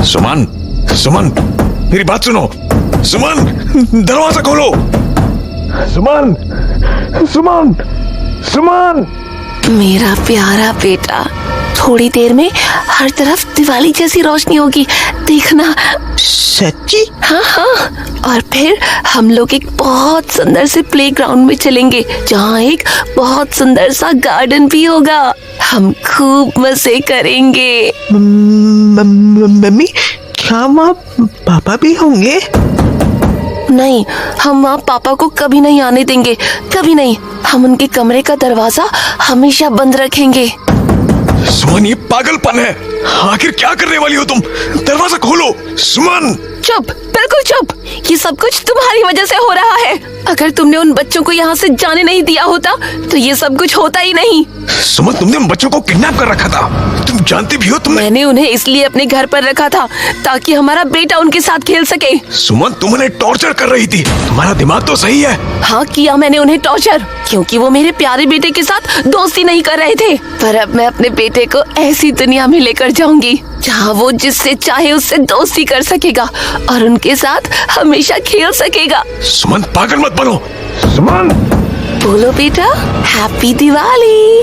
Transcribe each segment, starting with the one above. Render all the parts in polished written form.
सुमन, सुमन, मेरी बात सुनो। सुमन, दरवाजा खोलो। सुमन, सुमन, सुमन। मेरा प्यारा बेटा, थोड़ी देर में हर तरफ दिवाली जैसी रोशनी होगी, देखना। सच्ची? हाँ हाँ, और फिर हम लोग एक बहुत सुंदर से प्लेग्राउंड में चलेंगे, जहाँ एक बहुत सुंदर सा गार्डन भी होगा। हम खूब मजे करेंगे। मम्मी, क्या वहाँ पापा भी होंगे? नहीं, हम वहाँ पापा को कभी नहीं आने देंगे, कभी नहीं। हम उनके कमरे का दरवाजा हमेशा बंद रखेंगे। सुमन, ये पागलपन है। आखिर क्या करने वाली हो तुम? दरवाजा खोलो। सुमन। चुप, बिल्कुल चुप। ये सब कुछ तुम्हारी वजह से हो रहा है। अगर तुमने उन बच्चों को यहाँ से जाने नहीं दिया होता तो ये सब कुछ होता ही नहीं। सुमन, तुमने उन बच्चों को किडनैप कर रखा था। तुम जानती भी हो तुमने। मैंने उन्हें इसलिए अपने घर पर रखा था ताकि हमारा बेटा उनके साथ खेल सके। सुमन, तुम उन्हें टॉर्चर कर रही थी। तुम्हारा दिमाग तो सही है। हाँ, किया मैंने उन्हें टॉर्चर, क्योंकि वो मेरे प्यारे बेटे के साथ दोस्ती नहीं कर रहे थे। पर अब मैं अपने बेटे को ऐसी दुनिया में लेकर जाऊंगी जहाँ वो जिससे चाहे उससे दोस्ती कर सकेगा और उनके साथ हमेशा खेल सकेगा। सुमन, पागल मत बनो। सुमन। बोलो बेटा, हैप्पी दिवाली।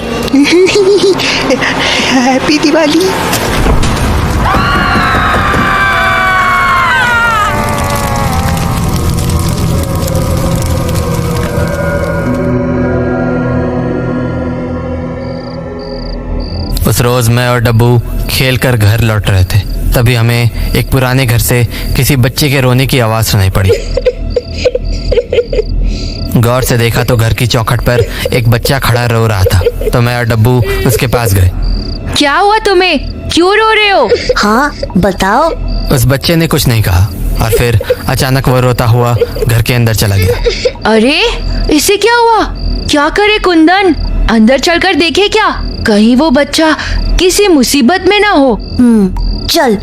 हैप्पी दिवाली। उस रोज मैं और डब्बू खेलकर घर लौट रहे थे, तभी हमें एक पुराने घर से किसी बच्चे के रोने की आवाज सुनाई पड़ी। गौर से देखा तो घर की चौखट पर एक बच्चा खड़ा रो रहा था, तो मैं और डब्बू उसके पास गए। क्या हुआ तुम्हें? क्यों रो रहे हो? हाँ बताओ। उस बच्चे ने कुछ नहीं कहा और फिर अचानक वो रोता हुआ घर के अंदर चला गया। अरे, इसे क्या हुआ? क्या करे कुंदन? अंदर चलकर देखे क्या? कहीं वो बच्चा किसी मुसीबत में ना हो। चल।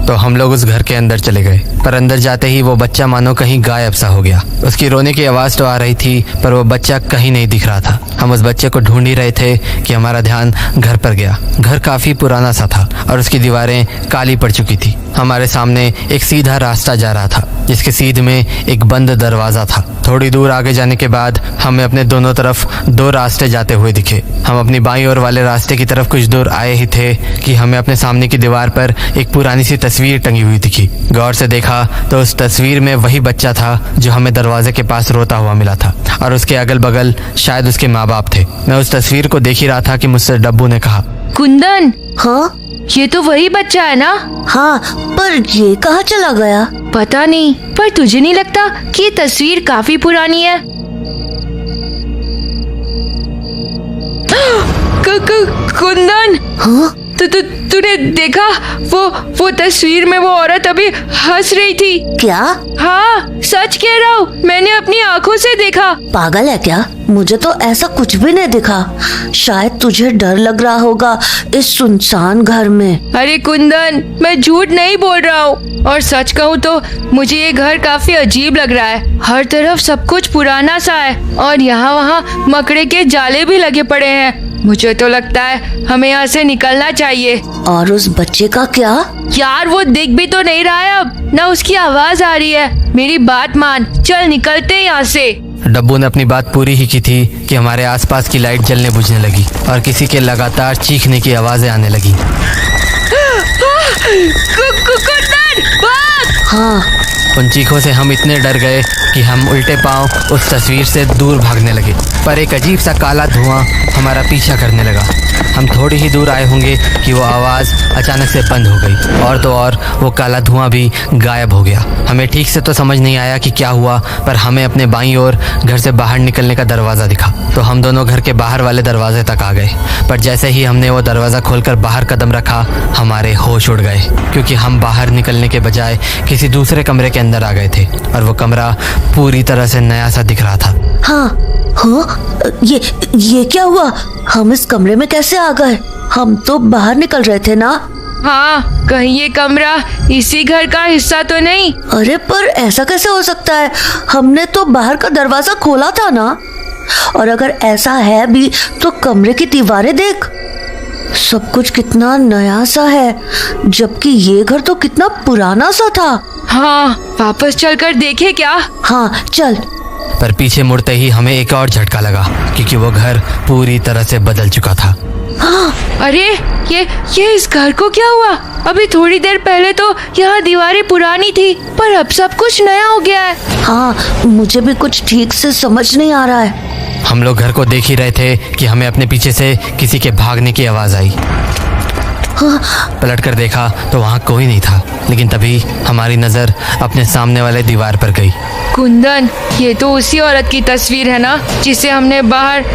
तो हम लोग उस घर के अंदर चले गए, पर अंदर जाते ही वो बच्चा मानो कहीं गायब सा हो गया। उसकी रोने की आवाज तो आ रही थी, पर वो बच्चा कहीं नहीं दिख रहा था। हम उस बच्चे को ढूंढ ही रहे थे कि हमारा ध्यान घर पर गया। घर काफी पुराना सा था और उसकी दीवारें काली पड़ चुकी थी। हमारे सामने एक सीधा रास्ता जा रहा था, जिसके सीध में एक बंद दरवाजा था। थोड़ी दूर आगे जाने के बाद हमें अपने दोनों तरफ दो रास्ते जाते हुए दिखे। हम अपनी बाईं ओर वाले रास्ते की तरफ कुछ दूर आए ही थे कि हमें अपने सामने की दीवार पर एक पुरानी सी तस्वीर टंगी हुई दिखी। गौर से देखा तो उस तस्वीर में वही बच्चा था जो हमें दरवाजे के पास रोता हुआ मिला था, और उसके अगल बगल शायद उसके माँ बाप थे। मैं उस तस्वीर को देख ही रहा था कि मुझसे डब्बू ने कहा, कुंदन, हाँ ये तो वही बच्चा है ना? हाँ, पर ये कहाँ चला गया? पता नहीं, पर तुझे नहीं लगता कि ये तस्वीर काफी पुरानी है? कुंदन, हाँ? तूने देखा वो तस्वीर में वो औरत अभी हंस रही थी। क्या? हाँ, सच कह रहा हूँ, मैंने अपनी आंखों से देखा। पागल है क्या? मुझे तो ऐसा कुछ भी नहीं दिखा। शायद तुझे डर लग रहा होगा इस सुनसान घर में। अरे कुंदन, मैं झूठ नहीं बोल रहा हूँ, और सच कहूँ तो मुझे ये घर काफी अजीब लग रहा है। हर तरफ सब कुछ पुराना सा है और यहाँ वहाँ मकड़े के जाले भी लगे पड़े हैं। मुझे तो लगता है हमें यहाँ से निकलना चाहिए। और उस बच्चे का क्या? यार, वो दिख भी तो नहीं रहा है अब, ना उसकी आवाज आ रही है। मेरी बात मान, चल निकलते हैं यहाँ से। डब्बू ने अपनी बात पूरी ही की थी कि हमारे आसपास की लाइट जलने बुझने लगी और किसी के लगातार चीखने की आवाजें आने लगी। हाँ। उन चीखों से हम इतने डर गए कि हम उल्टे पांव उस तस्वीर से दूर भागने लगे, पर एक अजीब सा काला धुआं हमारा पीछा करने लगा। हम थोड़ी ही दूर आए होंगे कि वो आवाज़ अचानक से बंद हो गई, और तो और वो काला धुआं भी गायब हो गया। हमें ठीक से तो समझ नहीं आया कि क्या हुआ, पर हमें अपने बाईं ओर घर से बाहर निकलने का दरवाज़ा दिखा, तो हम दोनों घर के बाहर वाले दरवाजे तक आ गए। पर जैसे ही हमने वो दरवाज़ा खोलकर बाहर कदम रखा, हमारे होश उड़ गए, क्योंकि हम बाहर निकलने के बजाय किसी दूसरे कमरे के अंदर आ गए थे, और वो कमरा पूरी तरह से नया सा दिख रहा था। हाँ हाँ, ये क्या हुआ? हम इस कमरे में कैसे आ गए? हम तो बाहर निकल रहे थे ना? हाँ, कहीं ये कमरा इसी घर का हिस्सा तो नहीं? अरे पर ऐसा कैसे हो सकता है? हमने तो बाहर का दरवाजा खोला था ना। और अगर ऐसा है भी तो कमरे की दीवारें देख। सब कुछ कितना नया सा है, जबकि ये घर तो कितना पुराना सा था। हाँ, वापस चलकर देखे क्या? हाँ चल। पर पीछे मुड़ते ही हमें एक और झटका लगा, क्योंकि वो घर पूरी तरह से बदल चुका था। अरे ये इस घर को क्या हुआ? अभी थोड़ी देर पहले तो यहाँ दीवारें पुरानी थी, पर अब सब कुछ नया हो गया है। हाँ, मुझे भी कुछ ठीक से समझ नहीं आ रहा है। हम लोग घर को देख ही रहे थे कि हमें अपने पीछे से किसी के भागने की आवाज आई। पलट कर देखा तो वहाँ कोई नहीं था, लेकिन तभी हमारी नजर अपने सामने वाले दीवार पर गई। कुंदन, ये तो उसी औरत की तस्वीर है ना, जिसे हमने बाहर